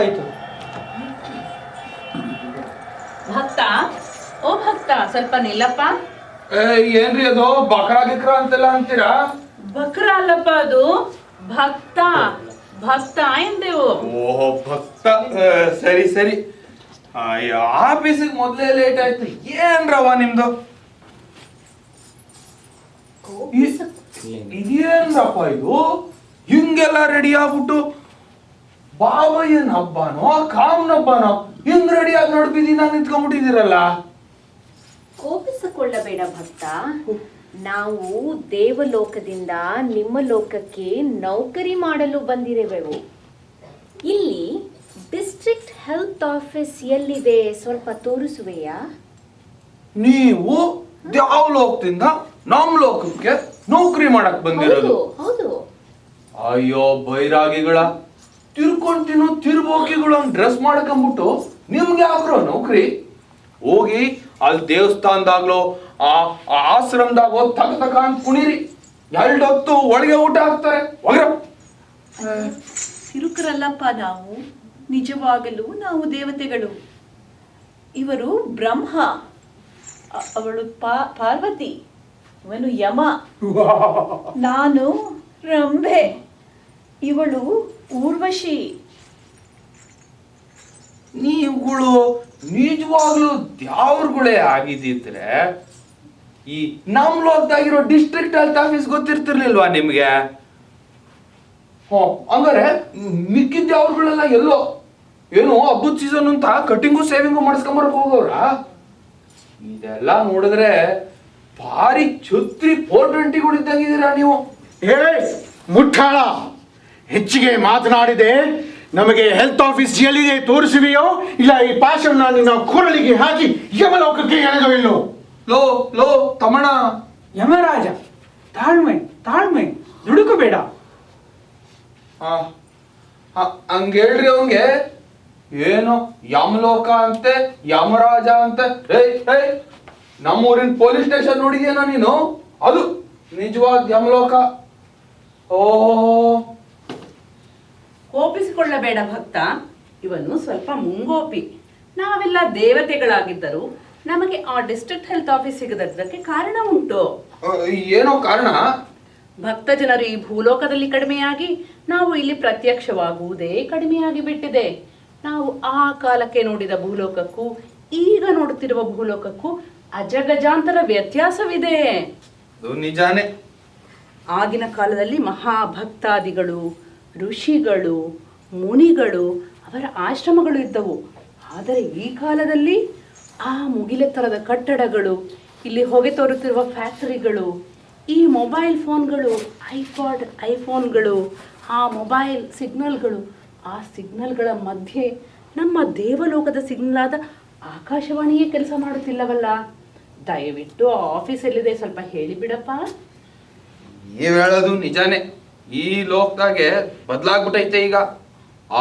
ಆಯ್ತು. ಭಕ್ತ, ಓ ಭಕ್ತ, ಸ್ವಲ್ಪ ನಿಲ್ಲಪ್ಪ. ಏನ್ರಿ ಅದು ಬಕ್ರ ಗಿಕ್ರ ಅಂತೆಲ್ಲ ಅಂತೀರಾ? ಬಕ್ರ ಅಲ್ಲಪ್ಪ, ಅದು ಭಕ್ತ. ಭಕ್ತ ಎಂದೆವು. ಓಹೋ ಭಕ್ತ, ಸರಿ ಸರಿ. ಆಫೀಸಿಗೆ ಮೊದ್ಲೇ ಲೇಟ್ ಆಯ್ತು. ಏನ್ರವ ನಿಮ್ದು? ಇದೇನ್ರಪ್ಪ ಇದು? ಹಿಂಗೆಲ್ಲ ರೆಡಿ ಆಗ್ಬಿಟ್ಟು ಬಾಬಯ್ಯನ ಹಬ್ಬನೋ ಕಾಮನ ಹಬ್ಬನೋ ಹಿಂಗ್ ರೆಡಿ ಆಗಿ ನೋಡ್ಬಿದ್ದೀನ ನಿಂತ್ಕೊಂಡ್ಬಿಟ್ಟಿದ್ದೀರಲ್ಲ. ಕೋಪಿಸಿಕೊಳ್ಳಬೇಡ ಭಕ್ತ, ನಾವು ದೇವಲೋಕದಿಂದ ನಿಮ್ಮ ಲೋಕಕ್ಕೆ ನೌಕರಿ ಮಾಡಲು ಬಂದಿರುವೆವು. ಇಲ್ಲಿ ಡಿಸ್ಟ್ರಿಕ್ಟ್ ಹೆಲ್ತ್ ಆಫೀಸ್ ಎಲ್ಲಿದೆ ಸ್ವಲ್ಪ ತೋರಿಸುವೆಯಾ? ನೀವು ಯಾವ ಲೋಕದಿಂದ ನಮ್ ಲೋಕಕ್ಕೆ ನೌಕರಿ ಮಾಡಕ್ ಬಂದಿರೋದು? ಹೌದು. ಅಯ್ಯೋ ಬೈರಾಗಿಗಳ, ತಿರ್ಕೊಂತಿನೋ ತಿರ್ಬೋಕಿಗಳು ಹಂಗ್ ಡ್ರೆಸ್ ಮಾಡ್ಕೊಂಡ್ಬಿಟ್ಟು ನಿಮ್ಗೆ ಯಾಕ್ರೋ ನೌಕರಿ? ಹೋಗಿ ಅಲ್ಲಿ ದೇವಸ್ಥಾನದಾಗ್ಲೋ ಆ ಆಶ್ರಮದಾಗೋ ತಕ ಅಂತ ಕುಣಿರಿ. ಎರಡೊತ್ತು ಒಳಗೆ ಊಟ ಹಾಕ್ತಾರೆ. ತಿರುಕರಲ್ಲಪ್ಪ ನಾವು, ನಿಜವಾಗಲೂ ನಾವು ದೇವತೆಗಳು. ಇವರು ಬ್ರಹ್ಮ, ಅವಳು ಪಾರ್ವತಿ, ಇವನು ಯಮ, ನಾನು ರಂಭೆ, ಇವಳು ಊರ್ವಶಿ. ನೀವುಗಳು ನಿಜವಾಗ್ಲೂ ದ್ಯಾವ್ರುಗಳೇ ಆಗಿದ್ದಿದ್ರೆ ಈ ನಮ್ ಲೋಕದಾಗಿರೋ ಡಿಸ್ಟ್ರಿಕ್ಟ್ ಹೆಲ್ತ್ ಆಫೀಸ್ ಗೊತ್ತಿರ್ತಿರ್ಲಿಲ್ವಾ ನಿಮ್ಗೆ? ಹಂಗಾರೆ ಮಿಕ್ಕಿದ್ದ ಅವ್ರುಗಳೆಲ್ಲ ಎಲ್ಲೋ ಏನೋ ಹಬ್ಬದ ಸೀಸನ್ ಅಂತ ಕಟಿಂಗು ಸೇವಿಂಗು ಮಾಡಿಸ್ಕೊಂಬರಕ್ ಹೋಗೋರ? ಇದೆಲ್ಲ ನೋಡಿದ್ರೆ ಭಾರಿ ಛತ್ರಿ 420 ಇದ್ದಂಗಿದ್ದೀರಾ ನೀವು. ಮುಟ್ಟಾಳ, ಹೆಚ್ಚಿಗೆ ಮಾತನಾಡಿದೆ. ನಮಗೆ ಹೆಲ್ತ್ ಆಫೀಸ್ ಎಲ್ಲಿದೆ ತೋರಿಸುವೆಯೋ, ಇಲ್ಲ ಈ ಪಾಶವನ್ನ ನಿನ್ನ ಕೊರಳಿಗೆ ಹಾಕಿ ಯಮಲೋಕಕ್ಕೆ ಎಳೆದೊಯ್ಯಲು. ಲೋ ಲೋ ತಮಣ. ಯಮರಾಜ, ತಾಳ್ಮೆ ತಾಳ್ಮೆ, ದುಡುಕಬೇಡ. ಹಂಗೇಳ್ರಿ ಅವನ್ಗೆ. ಏನು ಯಮಲೋಕ ಅಂತೆ, ಯಮರಾಜ ಅಂತೆ. ನಮ್ಮೂರಿನ ಪೊಲೀಸ್ ಸ್ಟೇಷನ್ ನೋಡಿದ್ಯೇನೋ ನೀನು? ಅದು ನಿಜವಾದ ಯಮಲೋಕ. ಓ, ಕೋಪಿಸಿಕೊಳ್ಳಬೇಡ ಭಕ್ತ, ಇವನು ಸ್ವಲ್ಪ ಮುಂಗೋಪಿ. ನಾವೆಲ್ಲ ದೇವತೆಗಳಾಗಿದ್ದರು ನಮಗೆ ಆ ಡಿಸ್ಟ್ರಿಕ್ಟ್ ಹೆಲ್ತ್ ಆಫೀಸ್ ಸಿಗದಕ್ಕೆ ಕಾರಣ ಉಂಟು. ಏನೋ ಕಾರಣ? ಭಕ್ತ ಜನರು ಈ ಭೂಲೋಕದಲ್ಲಿ ಕಡಿಮೆಯಾಗಿ ನಾವು ಇಲ್ಲಿ ಪ್ರತ್ಯಕ್ಷವಾಗುವುದೇ ಕಡಿಮೆಯಾಗಿ ಬಿಟ್ಟಿದೆ. ನಾವು ಆ ಕಾಲಕ್ಕೆ ನೋಡಿದ ಭೂಲೋಕಕ್ಕೂ ಈಗ ನೋಡುತ್ತಿರುವ ಭೂಲೋಕಕ್ಕೂ ಅಜಗಜಾಂತರ ವ್ಯತ್ಯಾಸವಿದೆ. ಅದು ನಿಜಾನೇ. ಆಗಿನ ಕಾಲದಲ್ಲಿ ಮಹಾಭಕ್ತಾದಿಗಳು, ಋಷಿಗಳು, ಮುನಿಗಳು, ಅವರ ಆಶ್ರಮಗಳು ಇದ್ದವು. ಆದರೆ ಈ ಕಾಲದಲ್ಲಿ ಆ ಮುಗಿಲೆತ್ತರದ ಕಟ್ಟಡಗಳು, ಇಲ್ಲಿ ಹೊಗೆ ತೋರುತ್ತಿರುವ ಫ್ಯಾಕ್ಟರಿಗಳು, ಈ ಮೊಬೈಲ್ ಫೋನ್ಗಳು, ಐಫೋನ್ಗಳು, ಆ ಮೊಬೈಲ್ ಸಿಗ್ನಲ್ಗಳು, ಆ ಸಿಗ್ನಲ್ಗಳ ಮಧ್ಯೆ ನಮ್ಮ ದೇವಲೋಕದ ಸಿಗ್ನಲ್ ಆದ ಆಕಾಶವಾಣಿಯೇ ಕೆಲಸ ಮಾಡುತ್ತಿಲ್ಲವಲ್ಲ. ದಯವಿಟ್ಟು ಆ ಆಫೀಸ್ ಎಲ್ಲಿದೆ ಸ್ವಲ್ಪ ಹೇಳಿಬಿಡಪ್ಪ. ನೀವ್ ಹೇಳೋದು ನಿಜಾನೇ. ಈ ಲೋಕದಾಗೆ ಬದಲಾಗ್ಬಿಟ್ಟೈತೆ ಈಗ.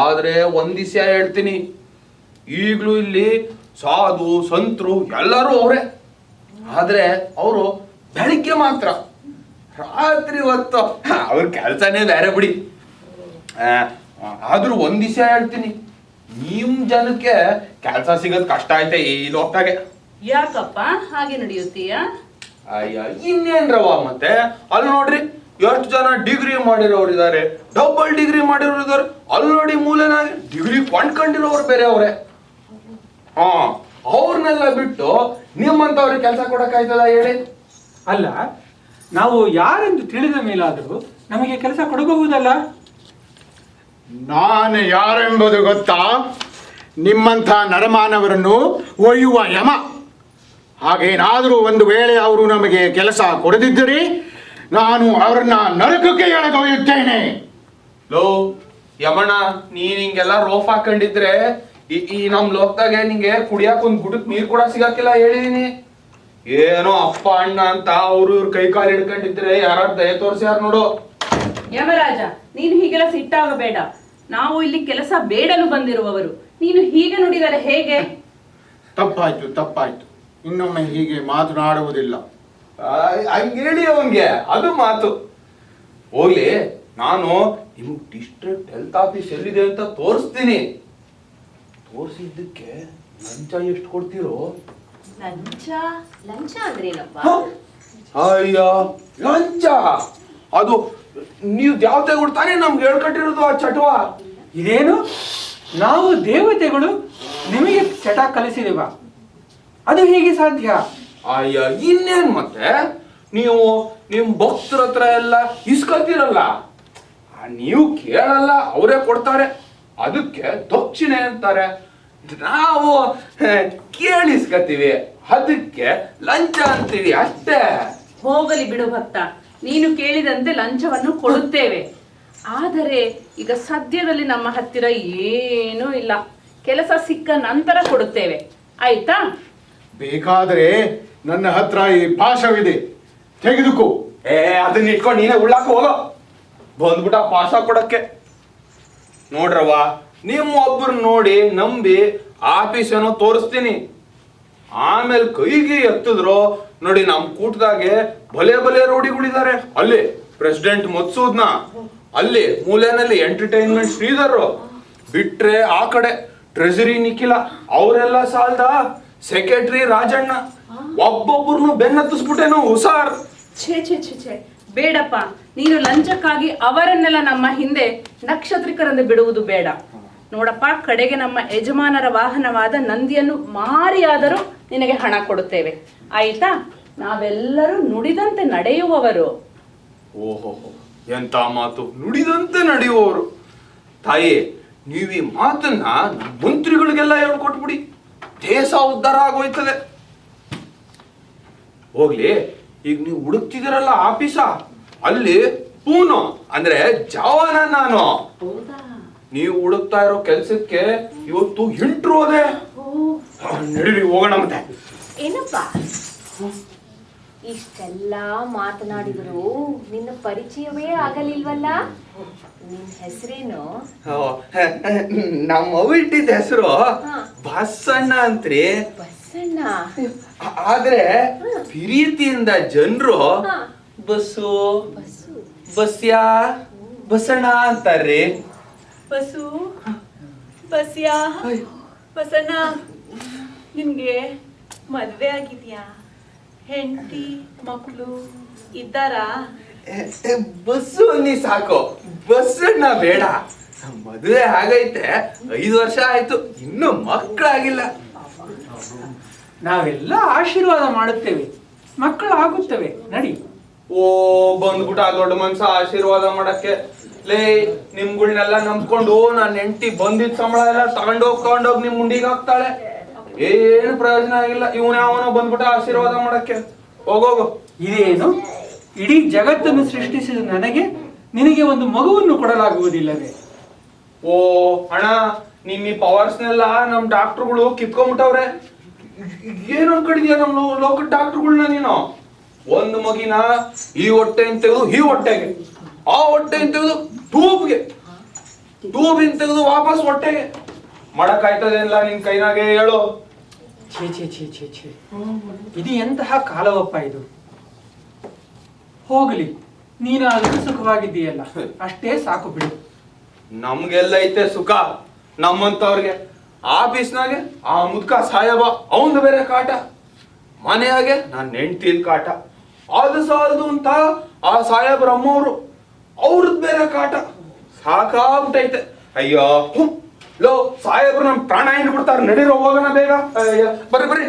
ಆದ್ರೆ ಒಂದ್ ದಿವಸ ಹೇಳ್ತೀನಿ, ಈಗ್ಲೂ ಇಲ್ಲಿ ಸಾಧು ಸಂತರು ಎಲ್ಲರೂ ಅವರೇ. ಆದ್ರೆ ಅವರು ಬೆಳಿಗ್ಗೆ ಮಾತ್ರ, ರಾತ್ರಿ ಹೊತ್ತು ಅವ್ರ ಕೆಲ್ಸನೇ ಬೇರೆ ಬಿಡಿ. ಆದ್ರೂ ಒಂದ್ ದಿವಸ ಹೇಳ್ತೀನಿ, ನಿಮ್ ಜನಕ್ಕೆ ಕೆಲ್ಸ ಸಿಗೋದ್ ಕಷ್ಟ ಐತೆ ಈ ಲೋಕದಾಗೆ. ಯಾಕಪ್ಪ ಹಾಗೆ ನಡೆಯುತ್ತೀಯ? ಅಯ್ಯ ಇನ್ನೇನ್ರವ, ಮತ್ತೆ ಅಲ್ಲಿ ನೋಡ್ರಿ ಎಷ್ಟು ಜನ ಡಿಗ್ರಿ ಮಾಡಿರೋರು ಇದಾರೆ, ಡಬಲ್ ಡಿಗ್ರಿ ಮಾಡಿರೋರು ಇದಾರೆ. ಅಲ್ಲಿ ನೋಡಿ ಮೂಲೆನಾಗಿ ಡಿಗ್ರಿ ಕೊಂಡ್ಕೊಂಡಿರೋರು ಬೇರೆ ಅವ್ರೆ. ಅವ್ರನ್ನೆಲ್ಲ ಬಿಟ್ಟು ನಿಮ್ಮಂತವ್ರಿಗೆ ಕೆಲಸ ಕೊಡಕ್ಕಾಯ್ತದ ಹೇಳಿ? ಅಲ್ಲ, ನಾವು ಯಾರೆಂದು ತಿಳಿದ ಮೇಲಾದರೂ ನಮಗೆ ಕೆಲಸ ಕೊಡಬಹುದಲ್ಲ? ನಾನು ಯಾರೆಂಬುದು ಗೊತ್ತಾ? ನಿಮ್ಮಂಥ ನರಮಾನವರನ್ನು ಒಯ್ಯುವ ಯಮ. ಹಾಗೇನಾದರೂ ಒಂದು ವೇಳೆ ಅವರು ನಮಗೆ ಕೆಲಸ ಕೊಡದಿದ್ದರೆ ನಾನು ಅವರನ್ನ ನರಕಕ್ಕೆ ಎಳೆದೊಯ್ಯುತ್ತೇನೆ. ಲೋ ಯಮಣ, ನೀನ್ ಹಿಂಗೆಲ್ಲ ರೋಫ್ ಹಾಕೊಂಡಿದ್ರೆ ಈ ನಮ್ ಲೋಕದಾಗೆ ನಿಂಗೆ ಕುಡಿಯಾಕ ಒಂದ್ ಗುಡಕ್ ನೀರ್ ಕೂಡ ಸಿಗಾಕಿಲ್ಲ ಹೇಳಿದೀನಿ. ಏನೋ ಅಪ್ಪ ಅಣ್ಣ ಅಂತ ಅವ್ರು ಇವ್ರ ಕೈ ಕಾಲು ಹಿಡ್ಕೊಂಡಿದ್ರೆ ಯಾರು ದಯ ತೋರ್ಸ್ಯಾರ ನೋಡು. ಯಮರಾಜ, ನೀನು ಹೀಗೆಲ್ಲ ಸಿಟ್ಟಾಗಬೇಡ. ನಾವು ಇಲ್ಲಿ ಕೆಲಸ ಬೇಡಲು ಬಂದಿರುವವರು. ನೀನು ಹೀಗೆ ನುಡಿದರೆ ಹೇಗೆ? ತಪ್ಪಾಯ್ತು. ಇನ್ನೊಮ್ಮೆ ಹೀಗೆ ಮಾತನಾಡುವುದಿಲ್ಲ. ಹಂಗೇಳಿ ಅವನ್ಗೆ ಅದು ಮಾತು. ಹೋಗ್ಲಿ, ನಾನು ನಿಮ್ಗೆ ಡಿಸ್ಟ್ರಿಕ್ಟ್ ಹೆಲ್ತ್ ಆಫೀಸ್ ಎಲ್ಲಿದೆ ಅಂತ ತೋರಿಸ್ತೀನಿ. ತೋರಿಸಿದ್ದಕ್ಕೆ ಲಂಚ ಎಷ್ಟು ಕೊಡ್ತೀರೋ? ಲಂಚ ಲಂಚ ಅಂದ್ರೇನಪ್ಪ? ಅಯ್ಯ, ಲಂಚ ಅದು ನೀವು ದೇವತೆಗಳು ತಾನೇ ನಮ್ಗೆ ಹೇಳ್ಕೊಟ್ಟಿರೋದು ಆ ಚಟುವ. ಇದೇನು, ನಾವು ದೇವತೆಗಳು ನಿಮಗೆ ಚಟ ಕಲಿಸಿದೇವ? ಅದು ಹೇಗೆ ಸಾಧ್ಯ? ಅಯ್ಯ, ಇನ್ನೇನ್ ಮತ್ತೆ ನೀವು ನಿಮ್ ಭಕ್ತರ ಹತ್ರ ಎಲ್ಲ ಇಸ್ಕೊತೀರಲ್ಲ, ನೀವು ಕೇಳಲ್ಲ, ಅವರೇ ಕೊಡ್ತಾರೆ. ಅದಕ್ಕೆ ದಕ್ಷಿಣೆ ಅಂತಾರೆ. ನಾವು ಕೇಳಿಸ್ಕತೀವಿ, ಅದಕ್ಕೆ ಲಂಚ ಅಂತೀವಿ ಅಷ್ಟೇ. ಹೋಗಲಿ ಬಿಡು ಭಕ್ತ, ನೀನು ಕೇಳಿದಂತೆ ಲಂಚವನ್ನು ಕೊಡುತ್ತೇವೆ. ಆದರೆ ಈಗ ಸದ್ಯದಲ್ಲಿ ನಮ್ಮ ಹತ್ತಿರ ಏನೂ ಇಲ್ಲ. ಕೆಲಸ ಸಿಕ್ಕ ನಂತರ ಕೊಡುತ್ತೇವೆ, ಆಯ್ತಾ? ಬೇಕಾದರೆ ನನ್ನ ಹತ್ರ ಈ ಪಾಶವಿದೆ, ತೆಗೆದುಕೋ. ಅದನ್ನ ಇಟ್ಕೊಂಡು ನೀನೇ ಉಳ್ಳಾಕ ಹೋಗೋ. ಬಂದ್ಬಿಟ್ಟ ಪಾಸ ಕೊಡಕ್ಕೆ. ನೋಡ್ರವ್ವ, ನಿಮ್ಮ ಒಬ್ರು ನೋಡಿ ನಂಬಿ ಆಫೀಸ್ ಏನೋ ತೋರಿಸ್ತೀನಿ, ಆಮೇಲೆ ಕೈಗೆ ಎತ್ತಿದ್ರು ನೋಡಿ. ನಮ್ ಕೂಟದಾಗೆ ಭಲೆ ಭಲೆ ರೋಡಿಗಳಿದ್ದಾರೆ. ಅಲ್ಲಿ ಪ್ರೆಸಿಡೆಂಟ್ ಮತ್ಸೂದ್ನ, ಅಲ್ಲಿ ಮೂಲೆನಲ್ಲಿ ಎಂಟರ್ಟೈನ್ಮೆಂಟ್ ಶ್ರೀಧರ್, ಬಿಟ್ರೆ ಆ ಕಡೆ ಟ್ರೆಜರಿ ನಿಖಿಲ, ಅವರೆಲ್ಲ ಸಾಲ್ದ ಸೆಕ್ರೆಟರಿ ರಾಜಣ್ಣ, ಒಬ್ಬೊಬ್ಬರನ್ನು ಬೆನ್ನತ್ತಿಸ್ಬಿಟ್ಟೇನೋ ಹುಷಾರ್. ಛೇ ಛೇ ಛೇ ಛೇ, ಬೇಡಪ್ಪ. ನೀನು ಲಂಚಕ್ಕಾಗಿ ಅವರನ್ನೆಲ್ಲ ನಮ್ಮ ಹಿಂದೆ ನಕ್ಷತ್ರಿಕರಂದು ಬಿಡುವುದು ಬೇಡ. ನೋಡಪ್ಪ, ಕಡೆಗೆ ನಮ್ಮ ಯಜಮಾನರ ವಾಹನವಾದ ನಂದಿಯನ್ನು ಮಾರಿಯಾದರೂ ನಿನಗೆ ಹಣ ಕೊಡುತ್ತೇವೆ, ಆಯ್ತಾ? ನಾವೆಲ್ಲರೂ ನುಡಿದಂತೆ ನಡೆಯುವವರು. ಓಹೋ, ಎಂತ ಮಾತು! ನುಡಿದಂತೆ ನಡೆಯುವವರು. ತಾಯಿ, ನೀವು ಈ ಮಾತನ್ನ ಮಂತ್ರಿಗಳಿಗೆಲ್ಲ ಹೇಳ್ಕೊಟ್ಬಿಡಿ, ದೇಶ ಉದ್ಧಾರ ಆಗೋಯ್ತದೆ. ಹೋಗ್ಲಿ, ಈಗ ನೀವು ಹುಡುಕ್ತಿದ್ದೀರಲ್ಲ ಆಫೀಸ, ಅಲ್ಲಿ ಪೂನು ಅಂದ್ರೆ ಜವಾನ ನಾನು. ನೀವು ಹುಡುಕ್ತಾ ಇರೋ ಕೆಲ್ಸಕ್ಕೆ ಇವತ್ತು ಇಂಟ್ರೂ ಅದೇ. ನಡೀರಿ ಹೋಗೋಣ. ಮತ್ತೆ ಏನಪ್ಪ ಇಷ್ಟೆಲ್ಲ ಮಾತನಾಡಿದ್ರು ನಿನ್ನ ಪರಿಚಯವೇ ಆಗಲಿಲ್ವಲ್ಲ? ನಿನ್ ಹೆಸರೇನು? ನಮ್ಮ ಇಟ್ಟಿದ್ದ ಹೆಸರು ಬಸಣ್ಣ ಅಂತ್ರಿ. ಬಸಣ್ಣ? ಆದ್ರೆ ಪ್ರೀತಿಯಿಂದ ಜನರು ಬಸ್ಸು ಬಸ್ಸು ಬಸ್ಯಾ ಬಸಣ್ಣ ಅಂತಾರ್ರಿ. ಬಸ್ಸು ಬಸ್ಯಾ ಬಸಣ್ಣ, ನಿನ್ಗೆ ಮದ್ವೆ ಆಗಿದ್ಯಾ? ಹೆಂಡತಿ ಮಕ್ಕಳು ಇದ್ದಾರಾ? ಬಸ್ಸು ಅನ್ನಿ ಸಾಕು, ಬಸ್ಸಣ್ಣ ಬೇಡ. ಮದುವೆ ಆಗೈತೆ, 5 ವರ್ಷ ಆಯ್ತು, ಇನ್ನು ಮಕ್ಕಳಾಗಿಲ್ಲ. ನಾವೆಲ್ಲ ಆಶೀರ್ವಾದ ಮಾಡುತ್ತೇವೆ, ಮಕ್ಕಳು ಆಗುತ್ತವೆ, ನಡಿ. ಓ, ಬಂದ್ಬಿಟ್ಟ ದೊಡ್ಡ ಮನ್ಸ ಆಶೀರ್ವಾದ ಮಾಡಕ್ಕೆ. ಲೇ, ನಿಮ್ಗಳನ್ನೆಲ್ಲ ನಂಬ್ಕೊಂಡು ನನ್ನ ಹೆಂಡತಿ ಬಂದಿದ್ ಸಂಬಳ ಎಲ್ಲ ತಗೊಂಡೋಗ್ ನಿಮ್ ಮುಂಡಿಗೆ ಹಾಕ್ತಾಳೆ. ಏನು ಪ್ರಯೋಜನ ಆಗಿಲ್ಲ. ಇವನ್ ಯಾವನೋ ಬಂದ್ಬಿಟ್ಟ ಆಶೀರ್ವಾದ ಮಾಡಕ್ಕೆ. ಹೋಗೋಗು. ಇದೇನು, ಇಡೀ ಜಗತ್ತನ್ನು ಸೃಷ್ಟಿಸಿದ ನನಗೆ ನಿನಗೆ ಒಂದು ಮಗುವನ್ನು ಕೊಡಲಾಗುವುದಿಲ್ಲವೇ? ಓ ಅಣ್ಣ, ನಿಮ್ ಈ ಪವರ್ಸ್ನೆಲ್ಲ ನಮ್ ಡಾಕ್ಟರ್ಗಳು ಕಿತ್ಕೊಂಡ್ಬಿಟ್ಟವ್ರೆ. ಏನ್ ಅನ್ಕೊಂಡಿದ್ಯಾ ನಮ್ ಲೋಕಲ್ ಡಾಕ್ಟರ್ಗಳನ್ನ ನೀನು? ಒಂದು ಮಗಿನ ಈ ಹೊಟ್ಟೆಯಿಂದ ತೆಗೆದು ಈ ಹೊಟ್ಟೆಗೆ, ಆ ಹೊಟ್ಟೆಯಿಂದ ತೆಗೆದು ಟ್ಯೂಬ್ಗೆ, ಟ್ಯೂಬಿನ ತೆಗೆದು ವಾಪಸ್ ಹೊಟ್ಟೆಗೆ ಮಾಡಕ್ಕಾಯ್ತದೇನಿಲ್ಲ ನಿನ್ ಕೈನಾಗೆ? ಹೇಳು. ಛೇ ಛೇ ಛೇ ಛೇ ಛೇ, ಇದು ಎಂತಹ ಕಾಲವಪ್ಪ ಇದು. ಹೋಗಲಿ, ನೀನಾದ್ರೂ ಸುಖವಾಗಿದ್ದೀಯಲ್ಲ, ಅಷ್ಟೇ ಸಾಕು ಬಿಡು. ನಮ್ಗೆಲ್ಲ ಐತೆ ಸುಖ, ನಮ್ಮಂತವ್ರಿಗೆ. ಆಫೀಸ್ನಾಗೆ ಆ ಮುದ್ಕ ಸಾಯಬ, ಅವಂದು ಬೇರೆ ಕಾಟ. ಮನೆಯಾಗೆ ನಾನು ಹೆಂಡ್ತಿದ್ ಕಾಟ. ಅದು ಸಾಲದು ಅಂತ ಆ ಸಾಹೇಬ್ರ ಅಮ್ಮವ್ರು, ಅವ್ರದ್ ಬೇರೆ ಕಾಟ. ಸಾಕಾಗ್ಬಿಟ್ಟೈತೆ. ಅಯ್ಯೋ, ಲೋ ಸಾಹೇಬ್ರು ನಮ್ ಪ್ರಾಣ ಹಿಂಡ್ಬಿಡ್ತಾರ. ನಡೀರೋ ಹೋಗೋಣ ಬೇಗ. ಬರ್ರಿ ಬರ್ರಿ.